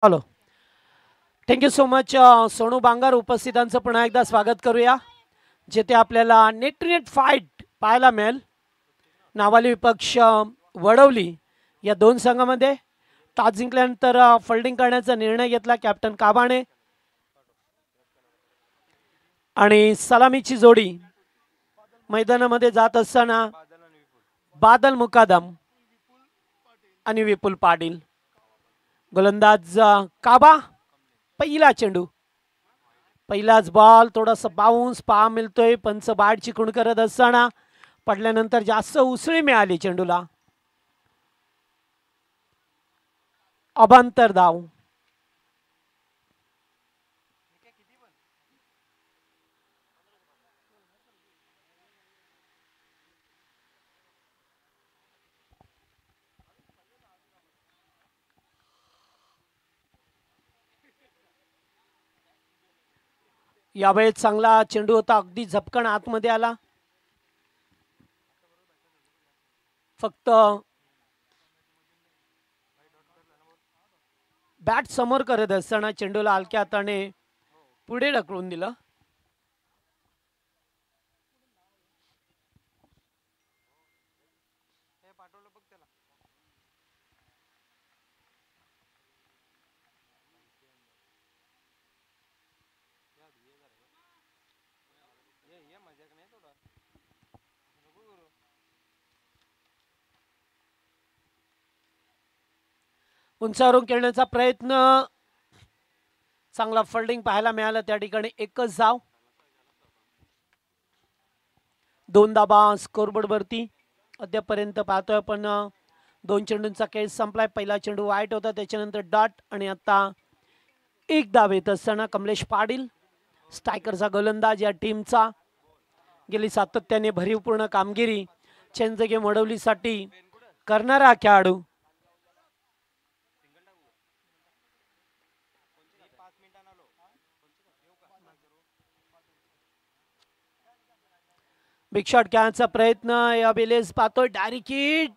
Hello. Thank you so much Sonu Bangar उपस्थितांचं पुन्हा एकदा स्वागत करूया, जेथे आपल्याला नेट टू नेट फाईट पाहायला मिळेल. नावाली विपक्ष वडवली या दोन संघामध्ये टॉस जिंकल्यानंतर फिल्डिंग करण्याचा निर्णय घेतला कॅप्टन काबाणे आणि सलामीची जोडी मैदानामध्ये जात असताना बादल मुकादम आणि विपुल पाटील. गोलंदाज काबा. पहिला चेंडू, पहिलाच बॉल, थोडासा बाउन्स पहा मिळतोय. पंच बाद चिकून करत असताना पडल्यानंतर जास्त उसळी मिळाली चेंडूला. अभांतर धाव. यावेळेस चांगला चेंडू होता, अगदी झपकन आतमध्ये आला. फक्त बॅट समोर करत असताना चेंडूला हलक्या हाताने पुढे ढकलून दिलं. उंचावरून खेळण्याचा प्रयत्न, चांगला फिल्डिंग पाहायला मिळाला त्या ठिकाणी. एकच धाव, 2 धाबा स्कोरबोर्ड वरती. अद्यापर्यंत पाहतोय आपण 2 चेंडूंचा खेळ संपलाय. पहिला चेंडू वाईट होता, त्याच्यानंतर डॉट आणि आता 1 धाव येत असताना कमलेश पाटील स्ट्रायकरचा गोलंदाज या टीमचा. गेली सातत्याने भरीवपूर्ण कामगिरी चेंज गेम वडवलीसाठी करणारा हा खेळाडू. बिग शॉट खेळण्याचा प्रयत्न या बेलेस पाहतोय. डायरेक्ट हिट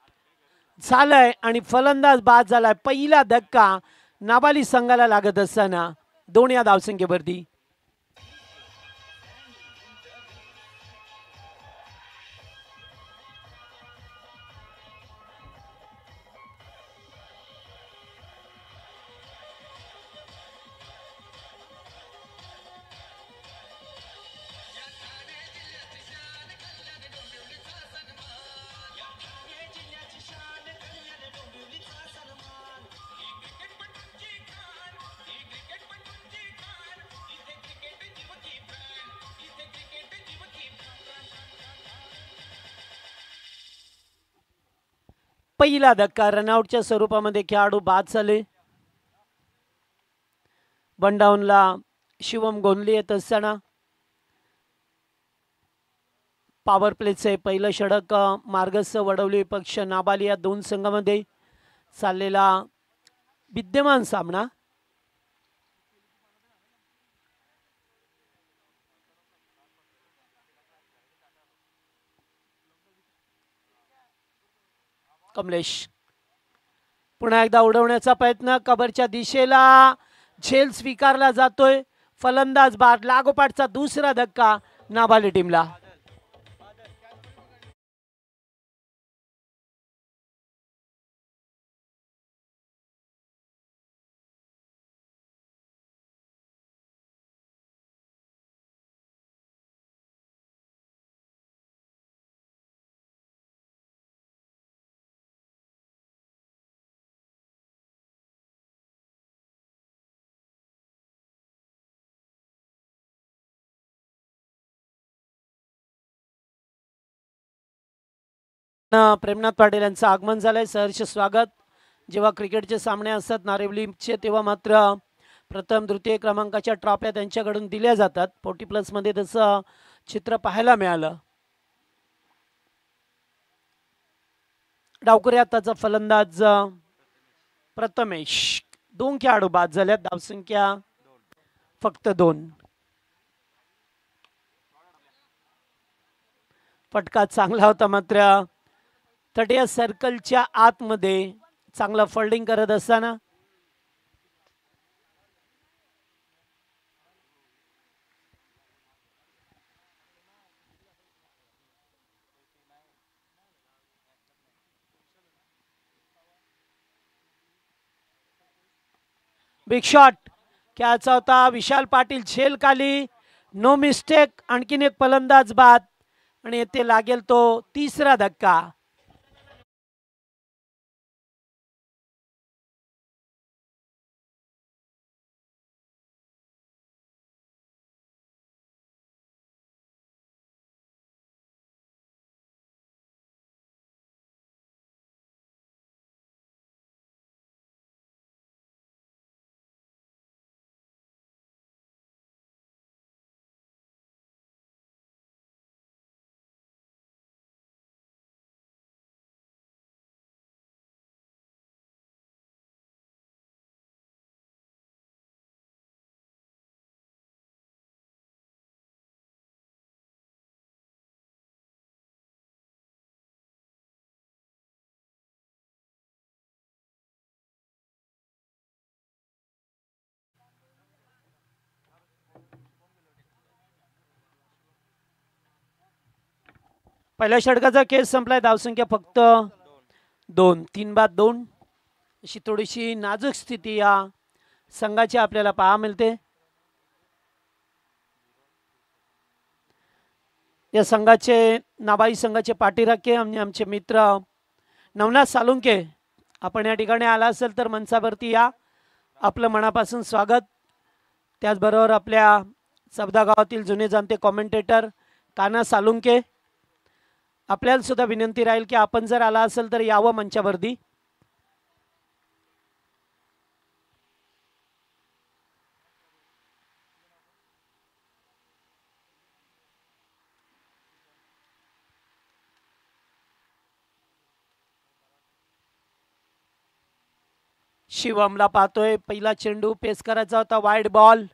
झालाय आणि फलंदाज बाद झालाय. पहिला धक्का नाबाली संघाला लागत असताना 2 या धावसंख्येवरती. पहिला धक्का रनआउटच्या स्वरूपामध्ये खेळाडू बाद झाले. बंडाऊनला शिवम गोंधली येत असताना पॉवर प्लेचे पहिलं षटक मार्गस्थ वडवली विपक्ष नाबाली या दोन संघामध्ये चाललेला विद्यमान सामना. कमलेश पुन्हा एकदा उडवण्याचा प्रयत्न, कबरच्या दिशेला झेल स्वीकारला जातोय. फलंदाज बाद. लागोपाठचा दुसरा धक्का नाबाली टीमला. प्रेमनाथ पाटील यांचं आगमन झालंय. सहर्ष स्वागत. जेव्हा क्रिकेटचे सामने असतात नारिवलीचे, तेव्हा मात्र प्रथम द्वितीय क्रमांकाच्या ट्रॉफ्या त्यांच्याकडून दिल्या जातात. 40+ मध्ये तसं चित्र पाहायला मिळालं. डावकरी आताचा फलंदाज प्रथमेश. 2 खेळाडू बाद झाल्यात, धावसंख्या फक्त 2. फटका चांगला होता, मात्र तटीय सर्कलच्या आतमध्ये चांगला फिल्डिंग करत असताना बिग शॉट कॅच होता. विशाल पाटील झेल खाली, नो मिस्टेक. आणखीन एक फलंदाज बाद आणि येथे लागेल तो तिसरा धक्का. पहिल्या षटकाचा केस संपलाय. धावसंख्या फक्त 2. 3 बाद 2 अशी थोडीशी नाजूक स्थिती या संघाची आपल्याला पाहा मिळते. या संघाचे नाबाई संघाचे पाठीराखे आणि आमचे मित्र नवनाथ सालुंके, आपण या ठिकाणी आला असेल तर मंचावरती या, आपलं मनापासून स्वागत. त्याचबरोबर आपल्या सबदा गावातील जुने जाणते कॉमेंटेटर काना सालुंके, आपल्याला सुद्धा विनंती राहील की आपण जर आला असेल तर यावं मंचावरती. शिवमला पाहतोय. पहिला चेंडू पेस करायचा होता, वाईड बॉल.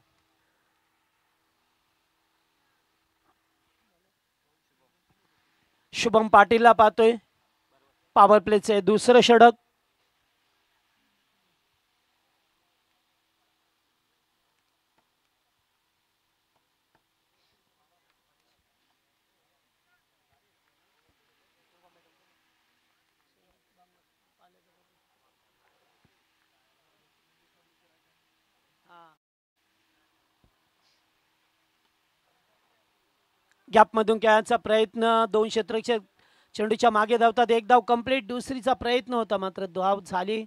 शुभम पाटीलला पाहतोय. पॉवर प्लेचे दुसरं षटक. गॅपमधून खेळायचा प्रयत्न. 2 क्षेत्ररक्षक चेंडूच्या मागे धावतात. एक धाव कंप्लीट. दुसरीचा प्रयत्न होता मात्र धाव झाली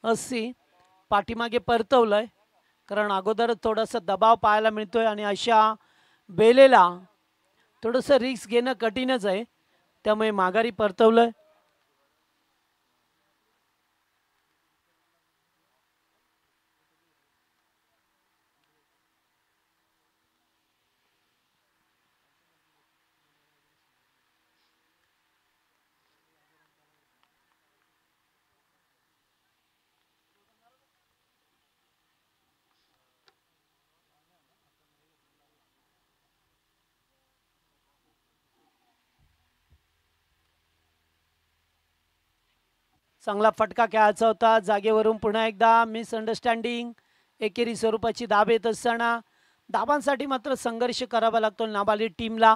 अशी. पाठीमागे परतवलंय कारण अगोदरच थोडासा दबाव पाहायला मिळतोय आणि अशा बेलेला थोडंसं रिस्क घेणं कठीणच आहे, त्यामुळे माघारी परतवलंय. चांगला फटका खेळायचा होता. जागेवरून पुन्हा एकदा मिसअंडरस्टँडिंग. एकेरी स्वरूपाची धाब येत असताना धाबांसाठी मात्र संघर्ष करावा लागतो नाबालिग टीमला.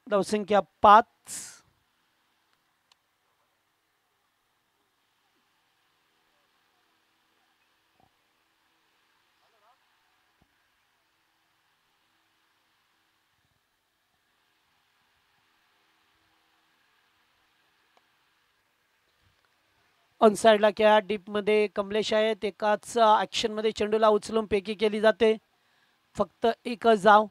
धावसंख्या 5. ऑन साईडला खेळा. डीपमध्ये कमलेश आहेत. एकाच ॲक्शनमध्ये चेंडूला उचलून पेकी केली जाते. फक्त एकच धाव.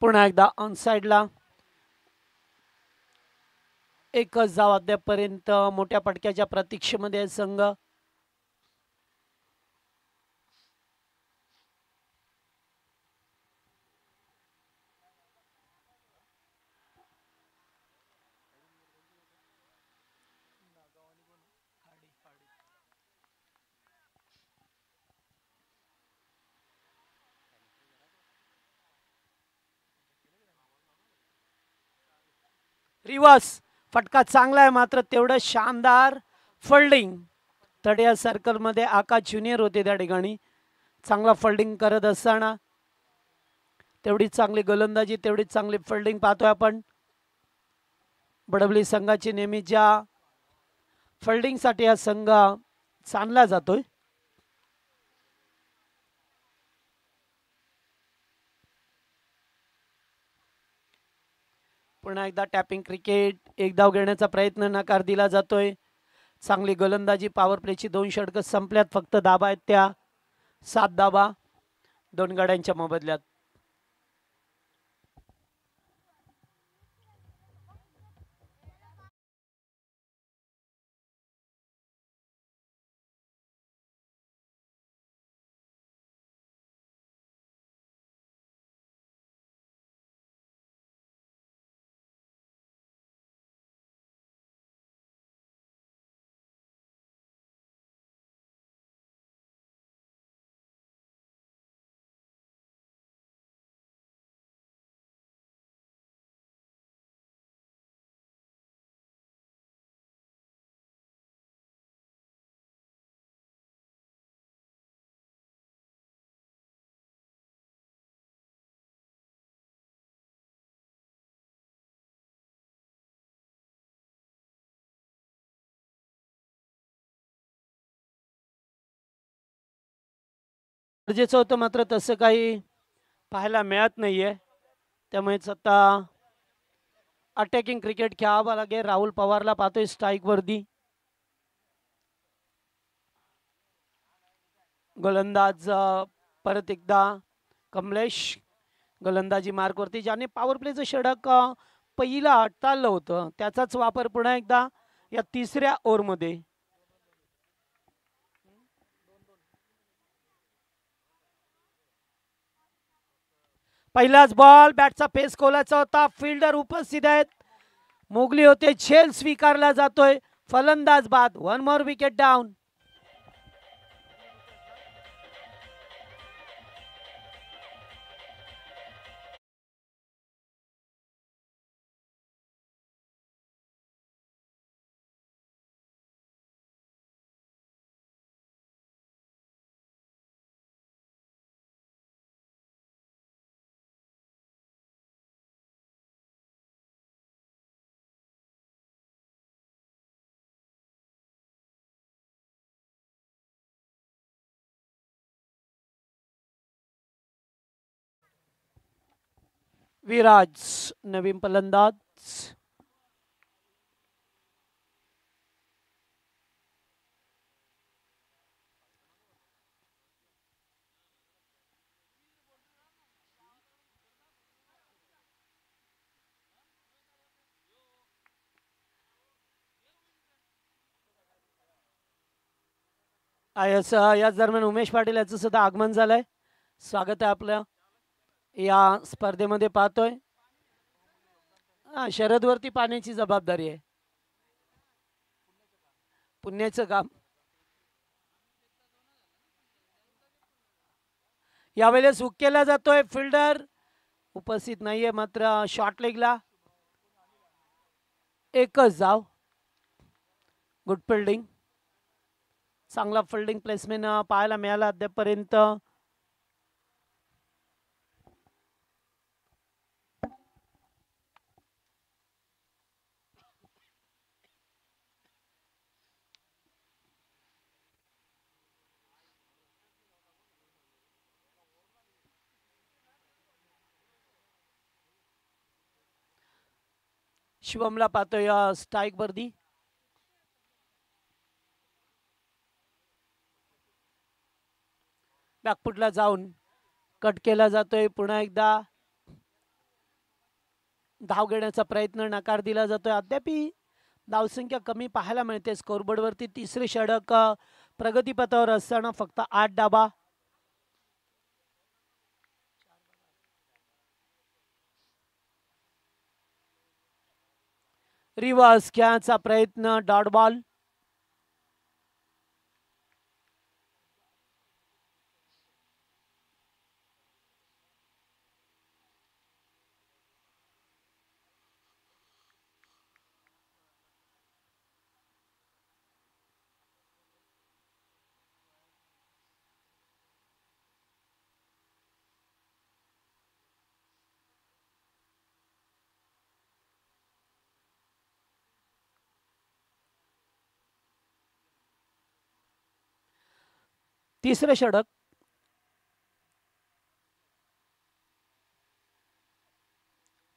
पुन्हा एकदा ऑन साईडला एकच धाव अद्यापर्यंत मोठ्या फटक्याच्या प्रतीक्षेमध्ये संघ. रिवर्स फटका चांगला आहे, मात्र तेवढं शानदार फोल्डिंग. थर्ड या सर्कलमध्ये आकाश ज्युनियर होते त्या ठिकाणी. चांगला फोल्डिंग करत असताना तेवढीच चांगली गोलंदाजी, तेवढीच चांगली फिल्डिंग पाहतोय आपण. बडबली संघाची नेहमी ज्या फिल्डिंगसाठी हा संघ चालला जातोय. पुन्हा एकदा टॅपिंग क्रिकेट, एक धाव घेण्याचा प्रयत्न, नकार दिला जातोय. चांगली गोलंदाजी, पॉवर प्लेची 2 षटकं संपल्यात, फक्त धाबा आहेत त्या 7 धाबा 2 गड्यांच्या मोबदल्यात. गरजेचं होतं, मात्र तसं काही पाहायला मिळत नाहीये. त्यामुळेच आता अटॅकिंग क्रिकेट खेळावं लागेल. राहुल पवारला पाहतोय स्ट्राईक वरती. गोलंदाज परत एकदा कमलेश गोलंदाजी मार्कवरती, ज्याने पॉवर प्लेचं षटक पहिला टाळलं होतं, त्याचाच वापर पुन्हा एकदा या तिसऱ्या ओव्हरमध्ये. पहिलाच बॉल, बॅटचा फेस खोलाचा होता, फिल्डर उपस्थित आहेत, मोगली होते, झेल स्वीकारला जातोय, फलंदाज बाद. 1 मोर विकेट डाऊन. विराज नवीन फलंदाज. याच दरम्यान उमेश पाटील याचं सुद्धा आगमन झालंय. स्वागत आहे आपलं या स्पर्धेमध्ये. पाहतोय शरदवरती पाण्याची जबाबदारी आहे, पुण्याचं काम. यावेळेस हुक केला जातोय, फिल्डर उपस्थित नाहीये, मात्र शॉर्ट लेगला एकच धाव. गुड फिल्डिंग, चांगला फिल्डिंग प्लेसमेंट पाहायला मिळाला अद्यापर्यंत. शिवमला पाहतोय स्ट्राईक वरती. बॅकफुटला जाऊन कट केला जातोय, पुन्हा एकदा धाव घेण्याचा प्रयत्न, नकार दिला जातोय. अद्याप धावसंख्या कमी पाहायला मिळते स्कोरबोर्ड वरती. तिसरे षटक प्रगतीपथावर असताना फक्त 8 धावा. रिव्हर्स खेळाचा प्रयत्न, डॉट बॉल. तिसरं षटक.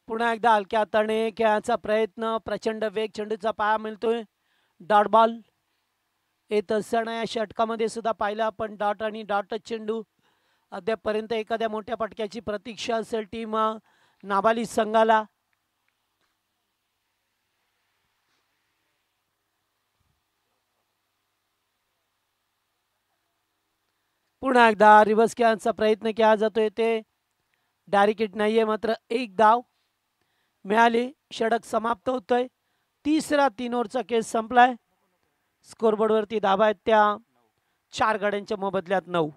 पुन्हा एकदा हलक्या हाताने खेळाचा प्रयत्न, प्रचंड वेग, चेंडूचा पाया मिळतोय. डॉट बॉल येत असताना या षटकामध्ये सुद्धा पाहिलं आपण डॉट आणि डॉटच चेंडू. अद्यापपर्यंत एखाद्या मोठ्या पटक्याची प्रतीक्षा असेल टीम नाबालिग संघाला. पुन्हा एकदा रिव्हर्स खेळाचा प्रयत्न केला जातोय. ते डायरेक्ट हिट नाहीये, मात्र एक धाव मिळाली. षटक समाप्त होतोय. तिसरा 3 ओव्हरचा खेळ संपलाय. स्कोरबोर्डवरती धाबा आहेत त्या 4 गाड्यांच्या मोबदल्यात 9.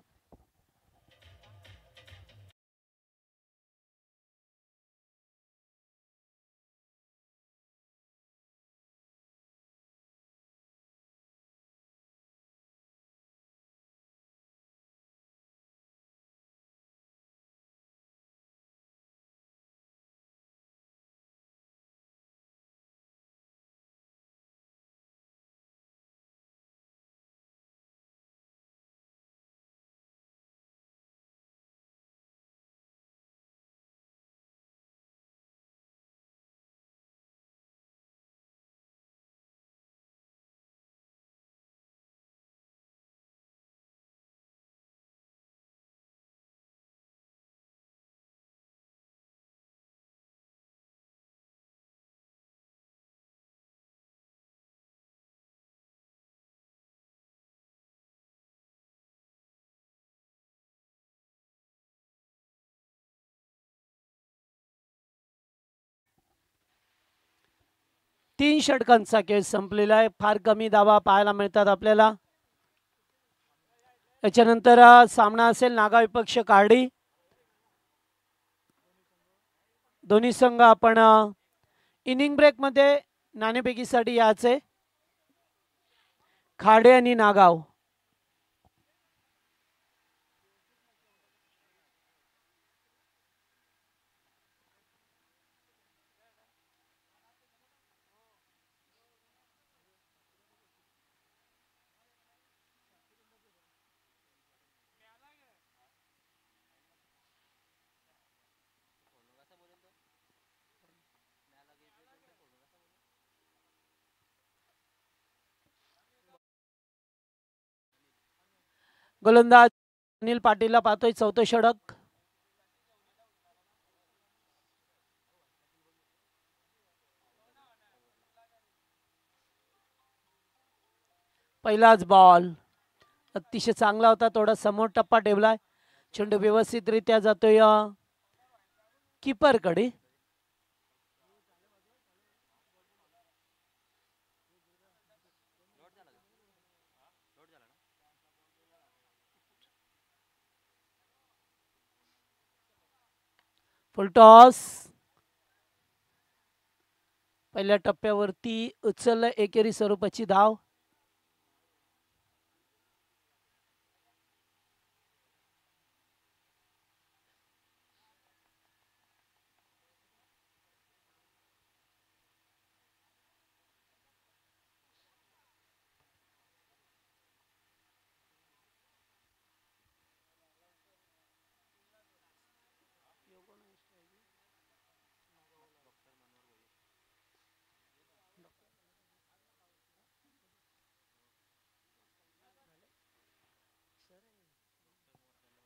तीन षटकांचा खेळ संपलेला आहे. फार कमी धावा पाहायला मिळतात आपल्याला. याच्यानंतर सामना असेल नागाव विपक्ष कार्डी. दोन्ही संघ आपण इनिंग ब्रेक मध्ये नाणेफेकीसाठी यायचे. खाडे आणि नागाव. गोलंदाज अनिल पाटीलला पाहतोय. चौथं षटक. पहिलाच बॉल अतिशय चांगला होता. थोडा समोर टप्पा ठेवलाय. चेंडू व्यवस्थितरित्या जातोय कीपर कडे. फुलटॉस. पहिल्या टप्प्यावरती उचललं एकेरी स्वरूपाची धाव.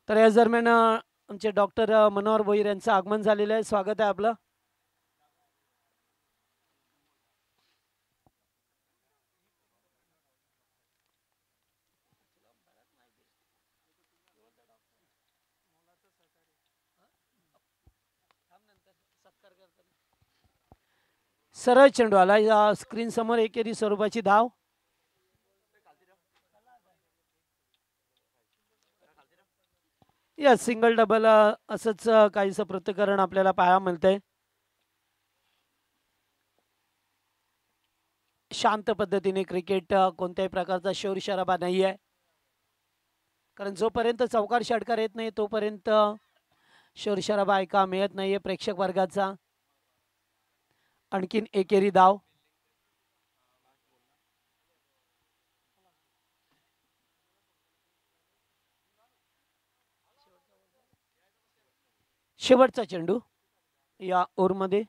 तर या दरम्यान आमचे डॉक्टर मनोहर भोईर यांचं आगमन झालेलं आहे. स्वागत आहे आपलं. सरळ चेंडू आला स्क्रीन समोर. एकेरी स्वरूपाची धाव. या सिंगल डबल असंच काहीसं पृथक्करण आपल्याला पाहायला मिळतंय. शांत पद्धतीने क्रिकेट, कोणत्याही प्रकारचा शोर शराबा नाही आहे. कारण जोपर्यंत चौकार षटकार येत नाही तोपर्यंत शोर शराबा ऐका मिळत नाहीये प्रेक्षक वर्गाचा. आणखीन एकेरी धाव. शेवटचा चेंडू या ओव्हरमध्ये.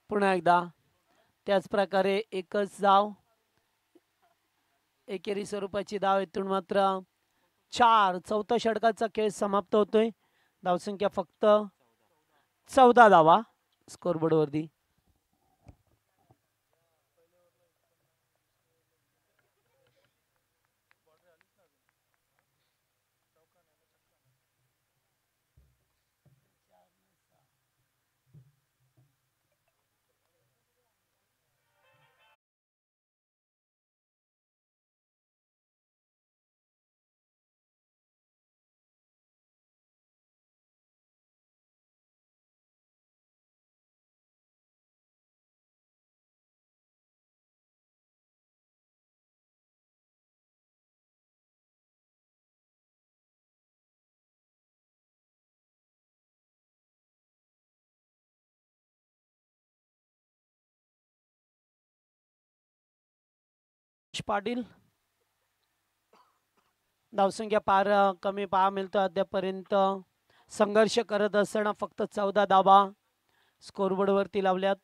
पुन्हा एकदा त्याच प्रकारे एकच धाव, एकेरी स्वरूपाची धाव. इथून मात्र 4. चौथा षटकाचा खेळ समाप्त होतोय. धावसंख्या फक्त 14 धावा स्कोरबोर्डवरती. पाटील धावसंख्या फार कमी पहा मिळतो. अद्यापर्यंत संघर्ष करत असताना फक्त 14 धावा स्कोरबोर्डवरती लावल्यात.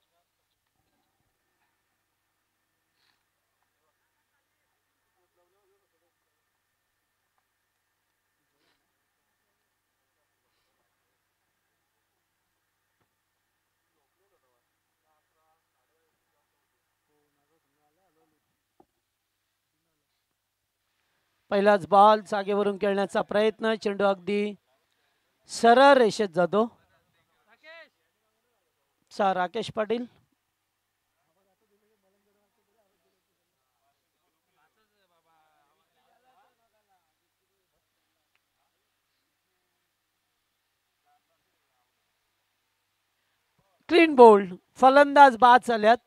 पहिलाच बॉल जागेवरून खेळण्याचा प्रयत्न. चेंडू अगदी सरळ रेषेत जातो. Rakesh Patil clean bowled. फलंदाज बाद झाल्यात.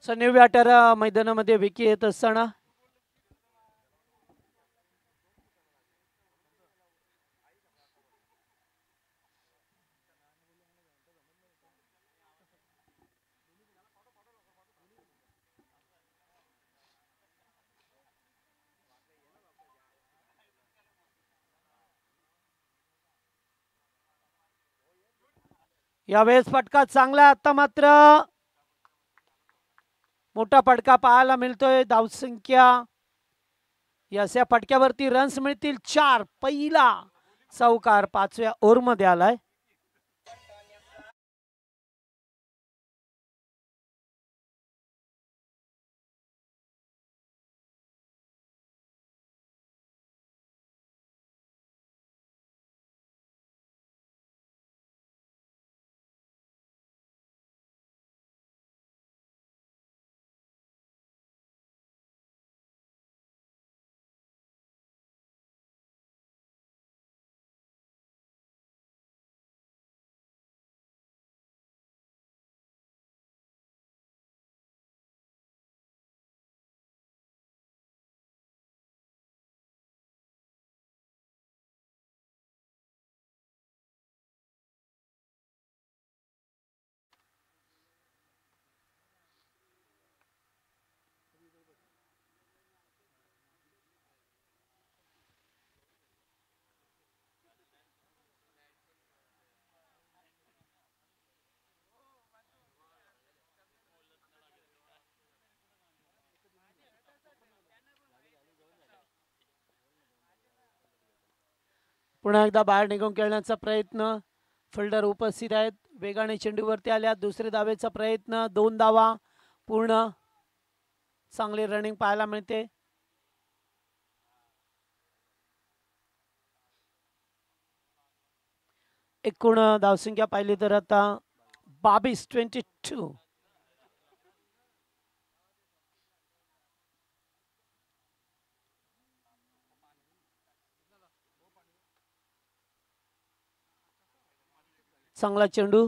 सनी बॅटर मैदानामध्ये विकी येत असताना यावेळेस फटका चांगला. आता मात्र मोठा फटका पाहायला मिळतोय. धावसंख्या या फटक्यावरती रन्स मिळतील 4. पहिला चौकार 5व्या ओव्हरमध्ये आलाय. पुन्हा एकदा बाहेर निघून खेळण्याचा प्रयत्न, फिल्डर उपस्थित आहेत, वेगाने चेंडूवरती आल्या, दुसरे धावेचा प्रयत्न, 2 धावा पूर्ण, चांगली रनिंग पाहायला मिळते. एकूण धावसंख्या पाहिली तर आता 22-22. चांगला चेंडू,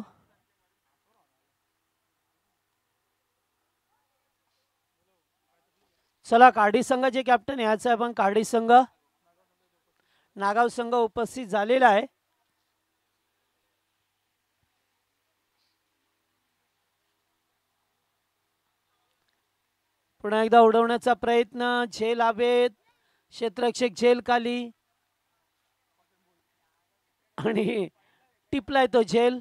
चला काडी संघाचे कॅप्टन याचा आपण काडी संघ नागाव संघ उपस्थित झालेला आहे. पुन्हा एकदा उडवण्याचा प्रयत्न, झेल हवेत, क्षेत्ररक्षक झेल खाली आणि टिपलाय तो झेल.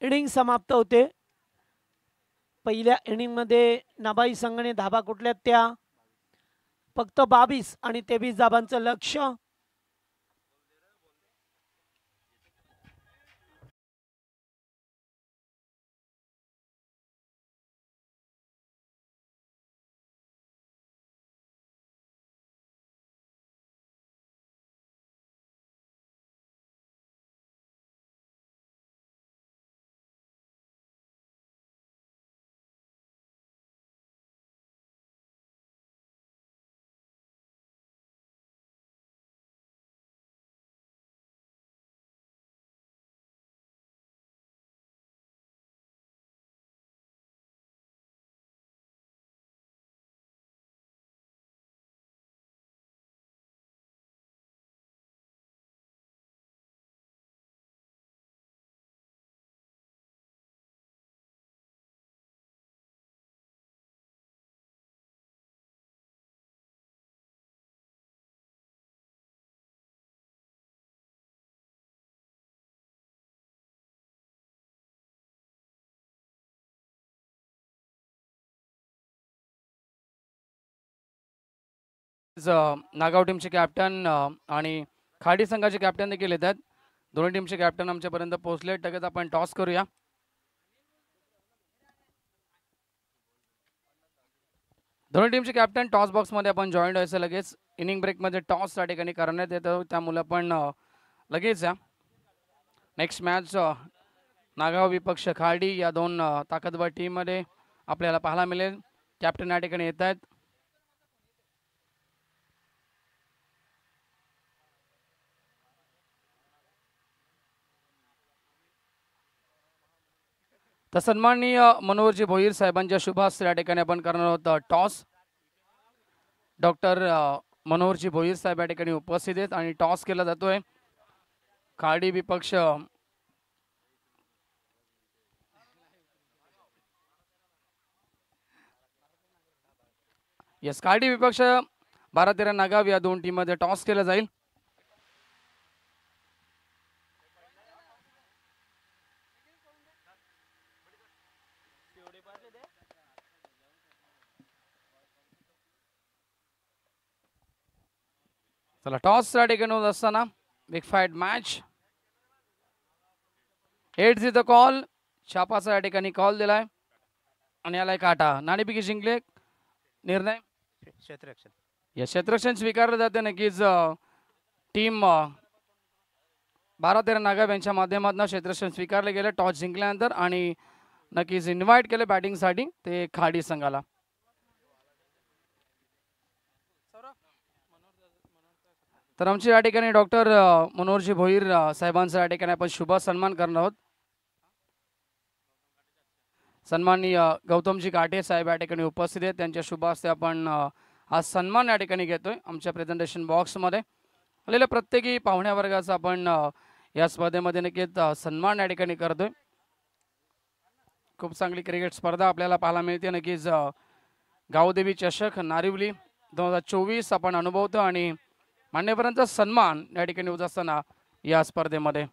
इनिंग समाप्त होते. पहिल्या इनिंग मध्ये नाबाई संघाने धाबा कुठल्या त्या फक्त 22 आणि 23 धाबांचं लक्ष. नागाव टीमचे कॅप्टन आणि खाडी संघाचे कॅप्टन देखील येतात. दोन्ही टीमचे कॅप्टन आमच्यापर्यंत पोहोचले. लगेच आपण टॉस करूया. दोन्ही टीमचे कॅप्टन टॉस बॉक्समध्ये आपण जॉईन व्हायचं लगेच. इनिंग ब्रेकमध्ये टॉस त्या ठिकाणी करण्यात येतं, त्यामुळे आपण लगेच या. नेक्स्ट मॅच नागाव विपक्ष खाडी या दोन ताकदवर टीममध्ये आपल्याला पाहायला मिळेल. कॅप्टन या ठिकाणी येत आहेत. तर सन्माननीय मनोहरजी भोईर साहेबांच्या शुभ हस्ते या ठिकाणी आपण करणार आहोत टॉस. डॉक्टर मनोहरजी भोईर साहेब या ठिकाणी उपस्थित आहेत आणि टॉस केला जातोय. खाडी विपक्ष खाडी विपक्ष 12-13 नागाव या दोन टीममध्ये टॉस केला जाईल. चला टॉस या ठिकाणी होत असताना बिग फाईट मॅच. 8-0 कॉल, छापाचा या ठिकाणी कॉल दिलाय आणि याला काटा. नाणेफेकी जिंकले. निर्णय क्षेत्ररक्षण. या क्षेत्ररक्षण स्वीकारलं जाते. नक्कीच टीम 12-13 नागाव यांच्या माध्यमातून क्षेत्ररक्षण स्वीकारले गेले टॉस जिंकल्यानंतर आणि नक्कीच इन्व्हाइट केले बॅटिंगसाठी ते खाडी संघाला. तर आमच्या या ठिकाणी डॉक्टर मनोहरजी भोईर साहेबांचा या ठिकाणी आपण शुभ सन्मान करणार आहोत. सन्माननीय गौतमजी काटे साहेब या ठिकाणी उपस्थित आहेत. त्यांच्या शुभ हस्ते आपण हा सन्मान या ठिकाणी घेतोय. आमच्या प्रेझेंटेशन बॉक्समध्ये आलेल्या प्रत्येकी पाहुण्या वर्गाचा आपण या स्पर्धेमध्ये नक्कीच सन्मान या ठिकाणी करतोय. खूप चांगली क्रिकेट स्पर्धा आपल्याला पाहायला मिळते. नक्कीच गावदेवी चषक नारिवली 2024 आपण अनुभवतो आणि मान्यवरांचा सन्मान या ठिकाणी होत असताना या स्पर्धेमध्ये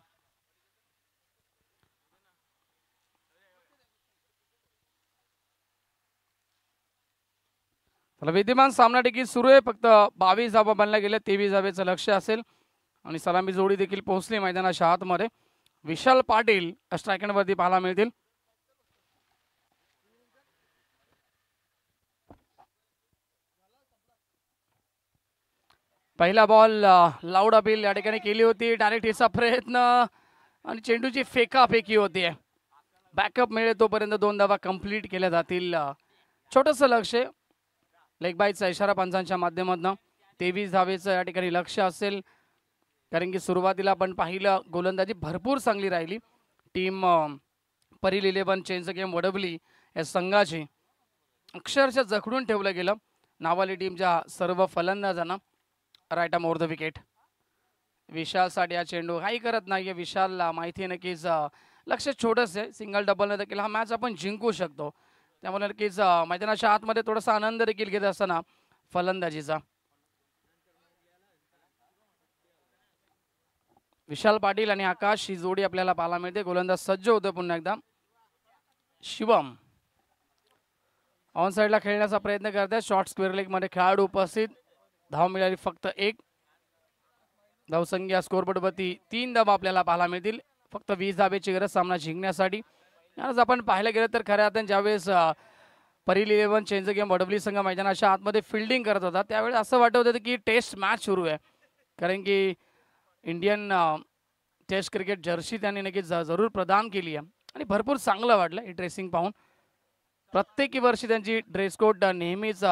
विद्यमान सामना देखील सुरू आहे. फक्त 22 धावा बनल्या गेल्या. 23 धावेचं लक्ष असेल आणि सलामी जोडी देखील पोहोचली मैदानाच्या आतमध्ये. विशाल पाटील स्ट्रायकरवरती पाहायला मिळतील. पहिला बॉल लाऊड अपील या ठिकाणी केली होती. डायरेक्ट हिचा प्रयत्न आणि चेंडूची फेकाफेकी होती. बॅकअप मिळेल तोपर्यंत 2 धावा कंप्लीट केल्या जातील. छोटंसं लक्ष, लेग बाईचा इशारा पंचांच्या माध्यमातून 23 धावेचं या ठिकाणी लक्ष असेल. कारण की सुरुवातीला आपण पाहिलं गोलंदाजी भरपूर चांगली राहिली. टीम परील 11 चेंज गेम वडवली या संघाची अक्षरशः जखडून ठेवलं गेलं नावाली टीमच्या सर्व फलंदाजांना. Right arm over the wicket. विशालसाठी हा चेंडू काही करत नाहीये. विशालला माहिती आहे नक्कीच लक्ष छोटंच आहे. सिंगल डबलने देखील हा मॅच आपण जिंकू शकतो. त्यामुळे नक्कीच मैदानाच्या आतमध्ये थोडासा आनंद देखील घेत असताना फलंदाजीचा. विशाल पाटील आणि आकाश ही जोडी आपल्याला पाहायला मिळते. गोलंदाज सज्ज होतो पुन्हा एकदा. शिवम ऑन साईडला खेळण्याचा प्रयत्न करतात. शॉर्ट स्क्वेअर लेग मध्ये खेळाडू उपस्थित. धाव मिळाली फक्त 1. धावसंख्या स्कोरबोर्डवरती 3 धावा आपल्याला पाहायला मिळतील. फक्त 20 धावेची गरज सामना जिंकण्यासाठी. आज आपण पाहायला गेलं तर खऱ्या अर्थाने ज्यावेळेस परील 11 चेंज गेम वडवली संघ मैदानाच्या आतमध्ये फिल्डिंग करत होता त्यावेळेस असं वाटत होतं की टेस्ट मॅच सुरू आहे. कारण की इंडियन टेस्ट क्रिकेट जर्सी त्यांनी नक्कीच जरूर प्रदान केली आहे आणि भरपूर चांगलं वाटलं ही ड्रेसिंग पाहून. प्रत्येक वर्षी त्यांची ड्रेस कोड नेहमीच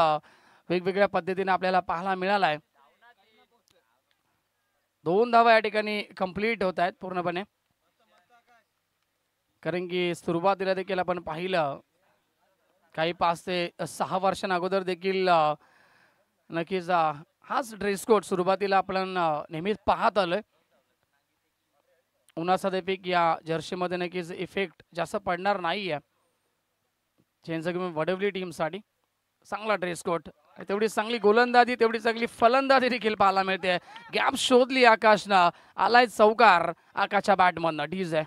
वेगवेगळ्या पद्धतीने आपल्याला पाहायला मिळाला आहे. 2 धावा या ठिकाणी कंप्लीट होत आहेत पूर्णपणे. कारण की सुरुवातीला देखील आपण पाहिलं काही 5 ते 6 वर्षांच्या अगोदर देखील नक्कीच हाच ड्रेस कोड सुरुवातीला आपण नेहमीच पाहत आलोय. उन्हाचा देखील या जर्सीमध्ये नक्कीच इफेक्ट जास्त पडणार नाही आहे. चेंज गेम वडवली टीमसाठी चांगला ड्रेस कोड. तेवढी चांगली गोलंदाजी तेवढी चांगली फलंदाजी देखील पाहायला मिळते. गॅप शोधली आकाशनं. आलाय चौकार आकाशच्या बॅटमधनं. डीज आहे.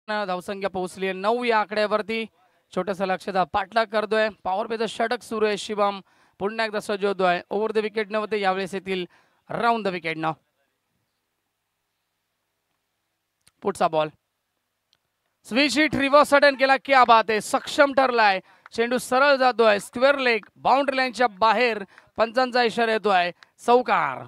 धावसंख्या पोहोचली 9 या आकड्यावरती. छोटंसं लक्षात पाठलाग करतोय. पॉवर प्लेचं षटक सुरू आहे. शिवम पुन्हा एकदा सज्ज होतोय. ओव्हर द विकेट नव्हते यावेळेस येतील राऊंड द विकेट न. पुढचा ball switch hit reverse attend केला. क्या बात आहे. सक्षम ठरलाय. चेंडू सरळ जातोय. स्क्वेअर लेग बाउंड्री लाईनच्या बाहेर. पंचांचा इशारा येतोय. चौकार.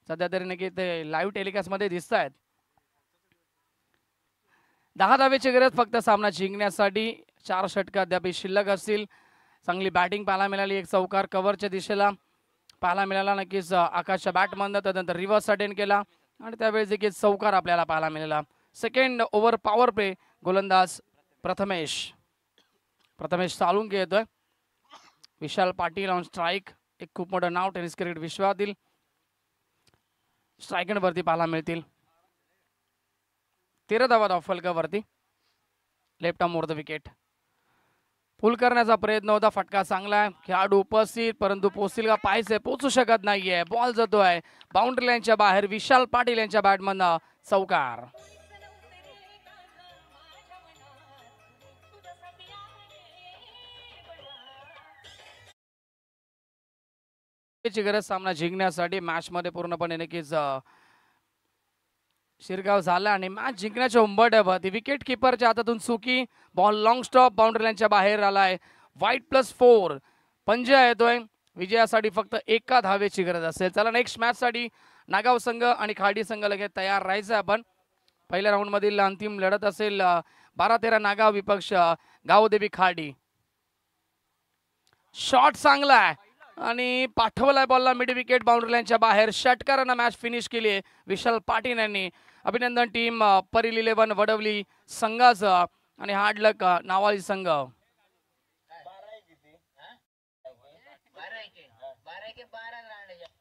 सध्या तरी नक्की ते लाईव्ह टेलिकास्ट मध्ये दिसत आहेत. 10 धावेची गरज फक्त सामना जिंकण्यासाठी. 4 षटक अद्याप शिल्लक असतील. चांगली बॅटिंग पाहायला मिळाली. एक चौकार कव्हरच्या दिशेला पाहायला मिळाला नक्कीच आकाशच्या बॅटमधनं. त्यानंतर रिव्हर्स अटेंड केला आणि त्यावेळेस देखील चौकार आपल्याला पाहायला मिळाला. Second over power play. गोलंदाज प्रथमेश चालून घेतोय. Vishal Patil on strike. एक खूप मोठं नाव टेनिस क्रिकेट विश्वातील. स्ट्रायकर वरती पाहायला मिळतील. 13 धावा धाव फलकावरती. Left arm over the wicket. Pull करण्याचा प्रयत्न होता. फटका चांगला आहे. खेळाडू उपस्थित परंतु पोहोचतील का पाहायचे. पोहोचू शकत नाहीये. बॉल जातोय बाउंड्री लाईनच्या बाहेर. विशाल पाटील यांच्या बॅटमधनं चौकार. गरज सामना जिंकण्यासाठी. मॅच मध्ये पूर्णपणे नक्कीच शिरगाव झाला आणि मॅच जिंकण्याच्या उंबरठ्यावरती. विकेट किपरच्या हातातून चुकी. बॉल लॉंग स्टॉप बाउंड्री लाईनच्या बाहेर आलाय. वाईट +4. पंजा येतोय. विजयासाठी फक्त एका धावेची गरज असेल. चला नेक्स्ट मॅचसाठी नागाव संघ आणि खाडी संघ लगेच तयार राहायचं आपण. पहिल्या राऊंड मधील अंतिम लढत असेल 12-13 नागाव विपक्ष गावदेवी खाडी. शॉट चांगला आहे आणि पाठवलाय बॉलला मिड विकेट बाउंड्री लाईनच्या बाहेर. षटकारानं मॅच फिनिश केली आहे विशाल पाटील यांनी. अभिनंदन टीम परील 11 वडवली संघाचं आणि हार्ड लक नावाली संघ. बारह के 12 ग्राउंड है.